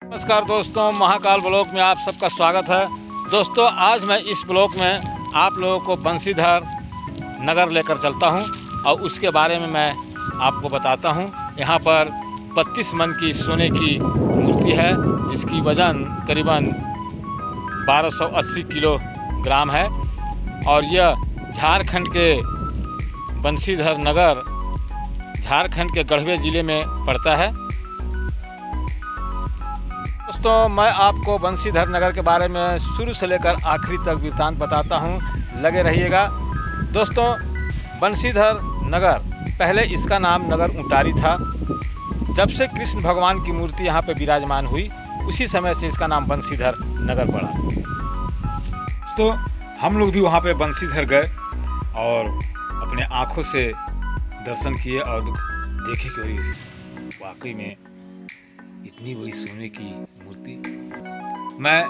नमस्कार दोस्तों, महाकाल ब्लॉक में आप सबका स्वागत है। दोस्तों, आज मैं इस ब्लॉक में आप लोगों को बंसीधर नगर लेकर चलता हूं और उसके बारे में मैं आपको बताता हूं। यहां पर 32 मन की सोने की मूर्ति है जिसकी वज़न करीबन 1280 किलोग्राम है और यह झारखंड के बंसीधर नगर झारखंड के गढ़वे ज़िले में पड़ता है। दोस्तों, मैं आपको बंसीधर नगर के बारे में शुरू से लेकर आखिरी तक वृत्तांत बताता हूं, लगे रहिएगा। दोस्तों, बंसीधर नगर पहले इसका नाम नगर उंटारी था। जब से कृष्ण भगवान की मूर्ति यहाँ पे विराजमान हुई उसी समय से इसका नाम बंसीधर नगर पड़ा। तो हम लोग भी वहाँ पे बंसीधर गए और अपने आँखों से दर्शन किए और देखे कि वाकई में इतनी बड़ी सोने की मूर्ति। मैं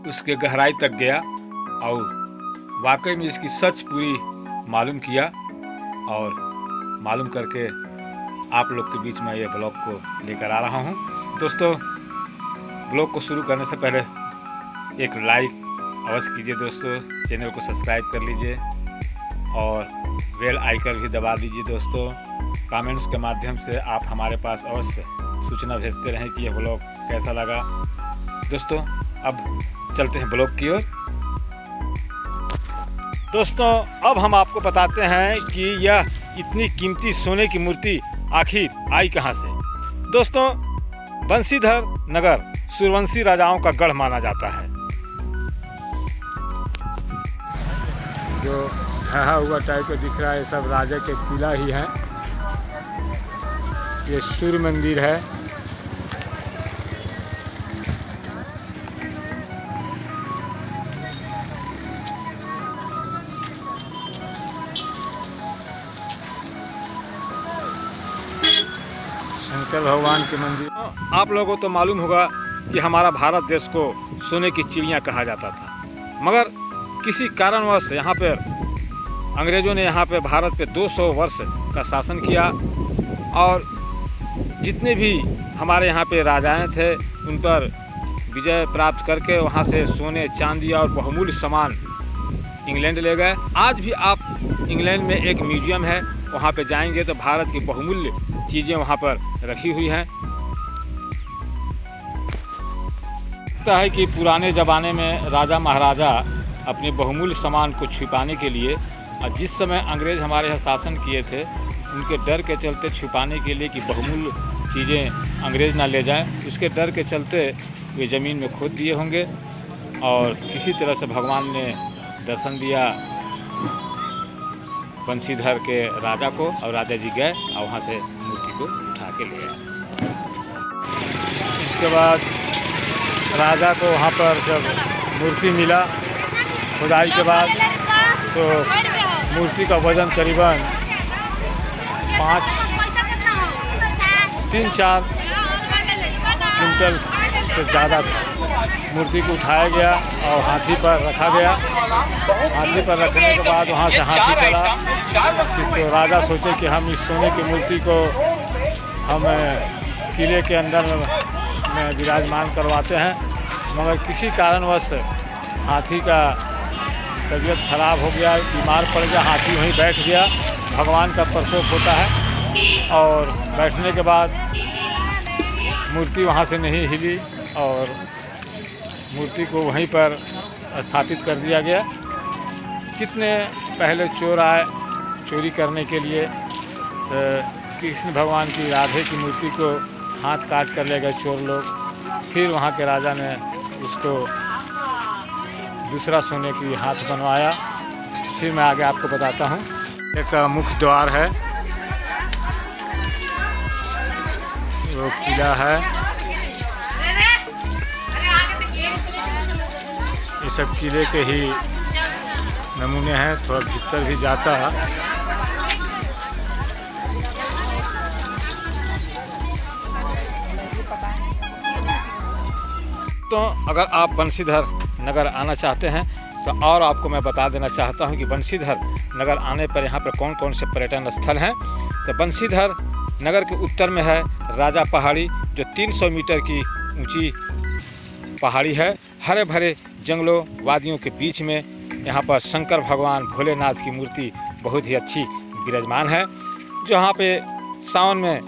उसके गहराई तक गया और वाकई में इसकी सच पूरी मालूम किया और मालूम करके आप लोग के बीच में ये ब्लॉग को लेकर आ रहा हूँ। दोस्तों, ब्लॉग को शुरू करने से पहले एक लाइक अवश्य कीजिए। दोस्तों, चैनल को सब्सक्राइब कर लीजिए और बेल आइकन भी दबा दीजिए। दोस्तों, कमेंट्स के माध्यम से आप हमारे पास अवश्य सूचना भेजते रहें कि यह ब्लॉग कैसा लगा। दोस्तों, अब चलते हैं ब्लॉग की ओर। दोस्तों, अब हम आपको बताते हैं कि यह इतनी कीमती सोने की मूर्ति आखिर आई कहां से। दोस्तों, बंसीधर नगर सूर्यवंशी राजाओं का गढ़ माना जाता है। जो ढहा हुआ टाइप का दिख रहा है, ये सब राजा के किला ही है। ये सूर्य मंदिर है। शंकर भगवान के मंदिर। आप लोगों को तो मालूम होगा कि हमारा भारत देश को सोने की चिड़िया कहा जाता था, मगर किसी कारणवश यहाँ पर अंग्रेज़ों ने यहाँ पे भारत पे 200 वर्ष का शासन किया और जितने भी हमारे यहाँ पे राजाएं थे उन पर विजय प्राप्त करके वहाँ से सोने, चांदी और बहुमूल्य सामान इंग्लैंड ले गए। आज भी आप इंग्लैंड में एक म्यूजियम है, वहाँ पे जाएंगे तो भारत की बहुमूल्य चीज़ें वहाँ पर रखी हुई हैं। लगता है कि पुराने ज़माने में राजा महाराजा अपने बहुमूल्य सामान को छिपाने के लिए और जिस समय अंग्रेज़ हमारे यहाँ शासन किए थे उनके डर के चलते छिपाने के लिए कि बहुमूल्य चीज़ें अंग्रेज़ ना ले जाएं, उसके डर के चलते वे ज़मीन में खोद दिए होंगे और किसी तरह से भगवान ने दर्शन दिया बंसीधर के राजा को और राजा जी गए और वहाँ से मूर्ति को उठा के ले आए। इसके बाद राजा को वहाँ पर जब मूर्ति मिला खुदाई के बाद तो मूर्ति का वज़न करीबन 3-4 क्विंटल से ज़्यादा था। मूर्ति को उठाया गया और हाथी पर रखा गया। हाथी पर रखने के बाद वहाँ से हाथी चला तो राजा सोचे कि हम इस सोने की मूर्ति को हम किले के अंदर में विराजमान करवाते हैं, मगर किसी कारणवश हाथी का तबीयत खराब हो गया, बीमार पड़ गया। हाथी वहीं बैठ गया। भगवान का प्रकोप होता है और बैठने के बाद मूर्ति वहाँ से नहीं हिली और मूर्ति को वहीं पर स्थापित कर दिया गया। कितने पहले चोर आए चोरी करने के लिए, कृष्ण भगवान की राधे की मूर्ति को हाथ काट कर ले गए चोर लोग। फिर वहाँ के राजा ने उसको दूसरा सोने की हाथ बनवाया। फिर मैं आगे आपको बताता हूँ। एक मुख्य द्वार है, वो किला है। ये सब किले के ही नमूने हैं। थोड़ा भीतर भी जाता है। तो अगर आप बंसीधर नगर आना चाहते हैं तो और आपको मैं बता देना चाहता हूं कि बंसीधर नगर आने पर यहाँ पर कौन कौन से पर्यटन स्थल हैं। तो बंसीधर नगर के उत्तर में है राजा पहाड़ी, जो 300 मीटर की ऊंची पहाड़ी है। हरे भरे जंगलों वादियों के बीच में यहाँ पर शंकर भगवान भोलेनाथ की मूर्ति बहुत ही अच्छी विराजमान है। जो यहाँ पे सावन में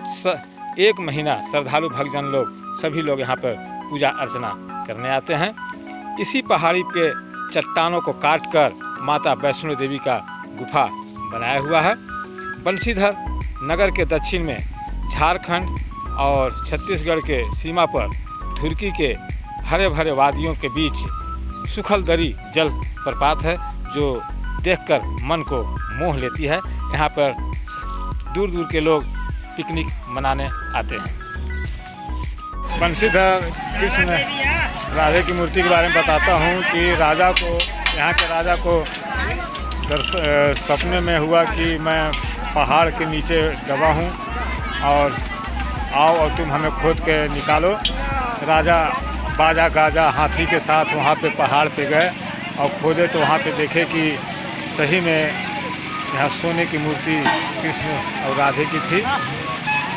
एक महीना श्रद्धालु भक्तजन लोग सभी लोग यहाँ पर पूजा अर्चना करने आते हैं। इसी पहाड़ी पे चट्टानों को काटकर माता वैष्णो देवी का गुफा बनाया हुआ है। बंसीधर नगर के दक्षिण में झारखंड और छत्तीसगढ़ के सीमा पर धुरकी के हरे भरे वादियों के बीच सुखलदरी जल प्रपात है, जो देखकर मन को मोह लेती है। यहाँ पर दूर दूर के लोग पिकनिक मनाने आते हैं। बंसीधर कृष्ण राधे की मूर्ति के बारे में बताता हूँ कि राजा को, यहाँ के राजा को सपने में हुआ कि मैं पहाड़ के नीचे दबा हूँ और आओ और तुम हमें खोद के निकालो। राजा बाजा गाजा हाथी के साथ वहाँ पे पहाड़ पे गए और खोदे तो वहाँ पे देखे कि सही में यहाँ सोने की मूर्ति कृष्ण और राधे की थी।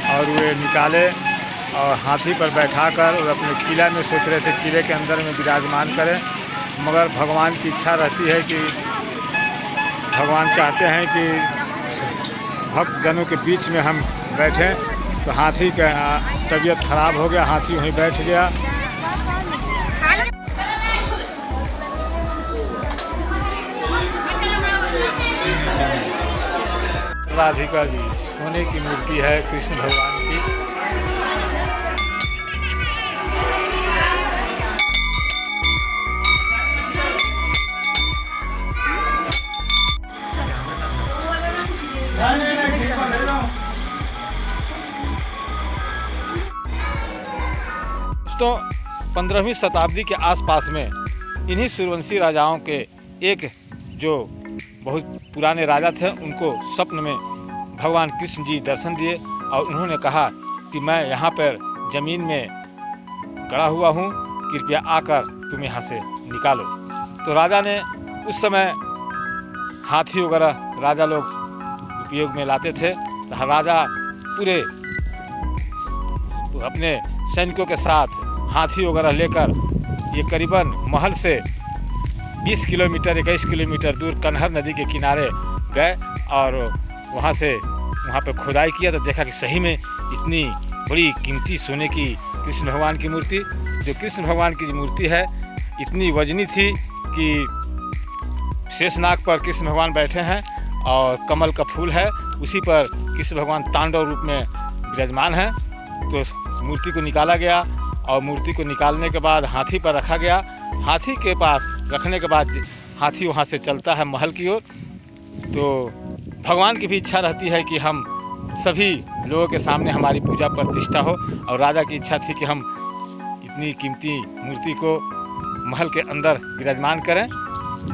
और वे निकाले और हाथी पर बैठाकर और अपने किला में सोच रहे थे किले के अंदर में विराजमान करें, मगर भगवान की इच्छा रहती है कि भगवान चाहते हैं कि भक्त जनों के बीच में हम बैठें। तो हाथी का तबीयत खराब हो गया, हाथी वहीं बैठ गया। राधिका जी सोने की मूर्ति है कृष्ण भगवान की। दोस्तों 15वीं शताब्दी के आसपास में इन्हीं सूर्यवंशी राजाओं के एक जो बहुत पुराने राजा थे, उनको स्वप्न में भगवान कृष्ण जी दर्शन दिए और उन्होंने कहा कि मैं यहाँ पर ज़मीन में गड़ा हुआ हूँ, कृपया आकर तुम यहाँ से निकालो। तो राजा ने उस समय हाथी वगैरह राजा लोग उपयोग में लाते थे। तो राजा पूरे अपने सैनिकों के साथ हाथी वगैरह लेकर ये करीबन महल से 20 किलोमीटर 21 किलोमीटर दूर कन्हर नदी के किनारे गए और वहाँ पे खुदाई किया तो देखा कि सही में इतनी बड़ी कीमती सोने की कृष्ण भगवान की मूर्ति, जो कृष्ण भगवान की मूर्ति है इतनी वजनी थी कि शेषनाग पर कृष्ण भगवान बैठे हैं और कमल का फूल है, उसी पर कृष्ण भगवान तांडव रूप में विराजमान है। तो मूर्ति को निकाला गया और मूर्ति को निकालने के बाद हाथी पर रखा गया। हाथी के पास रखने के बाद हाथी वहाँ से चलता है महल की ओर। तो भगवान की भी इच्छा रहती है कि हम सभी लोगों के सामने हमारी पूजा प्रतिष्ठा हो, और राजा की इच्छा थी कि हम इतनी कीमती मूर्ति को महल के अंदर विराजमान करें।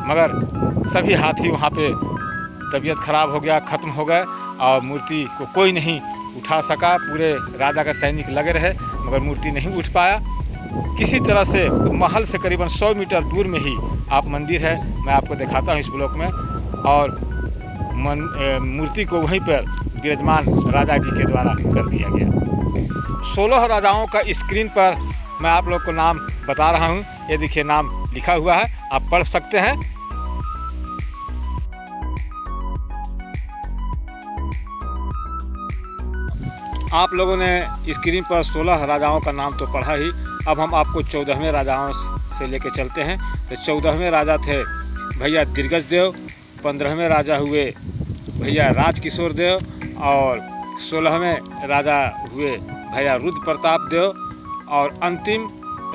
मगर सभी हाथी वहाँ पे तबीयत खराब हो गया, ख़त्म हो गए और मूर्ति को कोई नहीं उठा सका। पूरे राजा का सैनिक लगे रहे मगर मूर्ति नहीं उठ पाया। किसी तरह से महल से करीबन 100 मीटर दूर में ही आप मंदिर है, मैं आपको दिखाता हूँ इस ब्लॉक में, और मूर्ति को वहीं पर विराजमान राजा जी के द्वारा कर दिया गया। 16 राजाओं का स्क्रीन पर मैं आप लोग को नाम बता रहा हूँ। ये देखिए नाम लिखा हुआ है, आप पढ़ सकते हैं। आप लोगों ने स्क्रीन पर 16 राजाओं का नाम तो पढ़ा ही। अब हम आपको 14वें राजाओं से लेके चलते हैं। तो 14वें राजा थे भैया दिग्गज देव, 15वें राजा हुए भैया राजकिशोर देव, और 16वें राजा हुए भैया रुद्र प्रताप देव, और अंतिम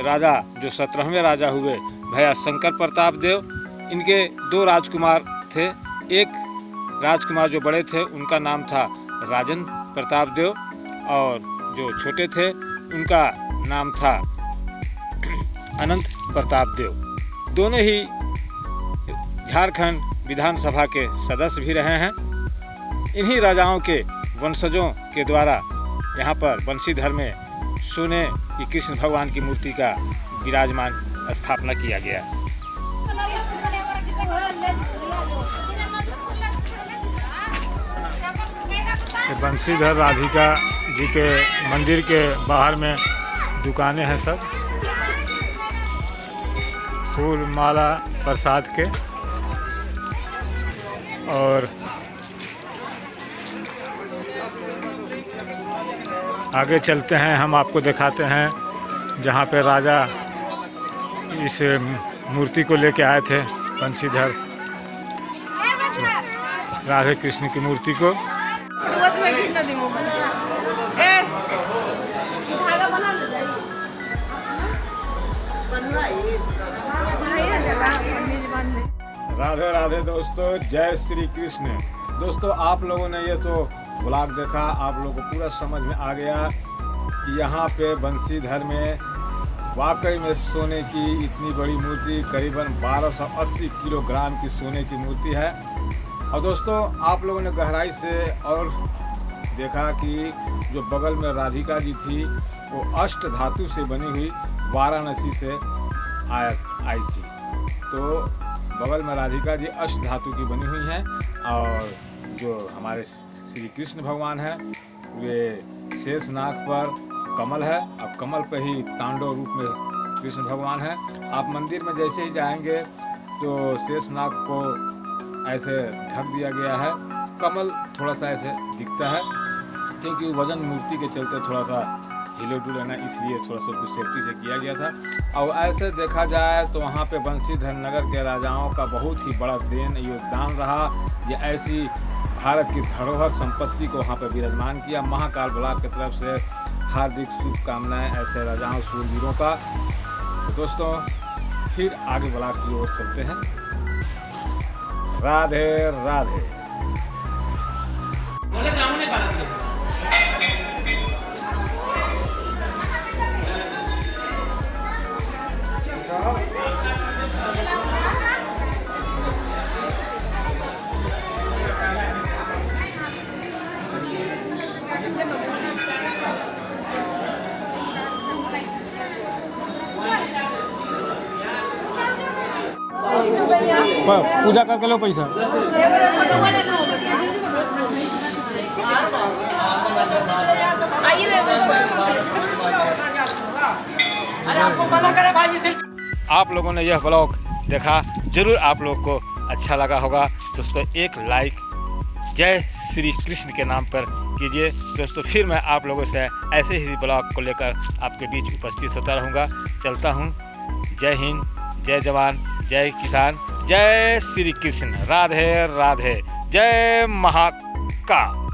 राजा जो 17वें राजा हुए भैया शंकर प्रताप देव। इनके 2 राजकुमार थे। एक राजकुमार जो बड़े थे उनका नाम था राजेंद्र प्रताप देव, और जो छोटे थे उनका नाम था अनंत प्रताप देव। दोनों ही झारखंड विधानसभा के सदस्य भी रहे हैं। इन्हीं राजाओं के वंशजों के द्वारा यहाँ पर बंसीधर में सोने की कृष्ण भगवान की मूर्ति का विराजमान स्थापना किया गया। बंसीधर राधिका जी के मंदिर के बाहर में दुकानें हैं सब। फूल माला प्रसाद के। और आगे चलते हैं, हम आपको दिखाते हैं जहाँ पे राजा इस मूर्ति को लेके आए थे, बंशीधर राधे कृष्ण की मूर्ति को। राधे राधे दोस्तों, जय श्री कृष्ण। दोस्तों आप लोगों ने ये तो ब्लॉग देखा, आप लोगों को पूरा समझ में आ गया कि यहाँ पे बंशीधर में वाकई में सोने की इतनी बड़ी मूर्ति, करीबन 1280 किलोग्राम की सोने की मूर्ति है। और दोस्तों आप लोगों ने गहराई से और देखा कि जो बगल में राधिका जी थी वो अष्ट धातु से बनी हुई वाराणसी से आई थी। तो बगल में राधिका जी अष्ट धातु की बनी हुई हैं और जो हमारे श्री कृष्ण भगवान हैं वे शेषनाग पर कमल है। अब कमल पर ही तांडव रूप में कृष्ण भगवान है। आप मंदिर में जैसे ही जाएंगे तो शेषनाग को ऐसे ढक दिया गया है, कमल थोड़ा सा ऐसे दिखता है क्योंकि वजन मूर्ति के चलते थोड़ा सा हिले डुले ना, इसलिए थोड़ा सा कुछ सेफ्टी से किया गया था। और ऐसे देखा जाए तो वहाँ पे बंशीधर नगर के राजाओं का बहुत ही बड़ा योगदान रहा। ये ऐसी भारत की धरोहर संपत्ति को वहाँ पे विराजमान किया। महाकाल ब्लॉक की तरफ से हार्दिक शुभकामनाएं ऐसे राजाओं शूरवीरों का। तो दोस्तों फिर आगे ब्लॉक की ओर चलते हैं। राधे राधे। पूजा करके लो पैसा। आप लोगों ने यह ब्लॉग देखा, जरूर आप लोग को अच्छा लगा होगा। दोस्तों एक लाइक जय श्री कृष्ण के नाम पर कीजिए। दोस्तों फिर मैं आप लोगों से ऐसे ही ब्लॉग को लेकर आपके बीच उपस्थित होता रहूँगा। चलता हूँ। जय हिंद, जय जवान, जय किसान, जय श्री कृष्ण, राधे राधे, जय महाकाल।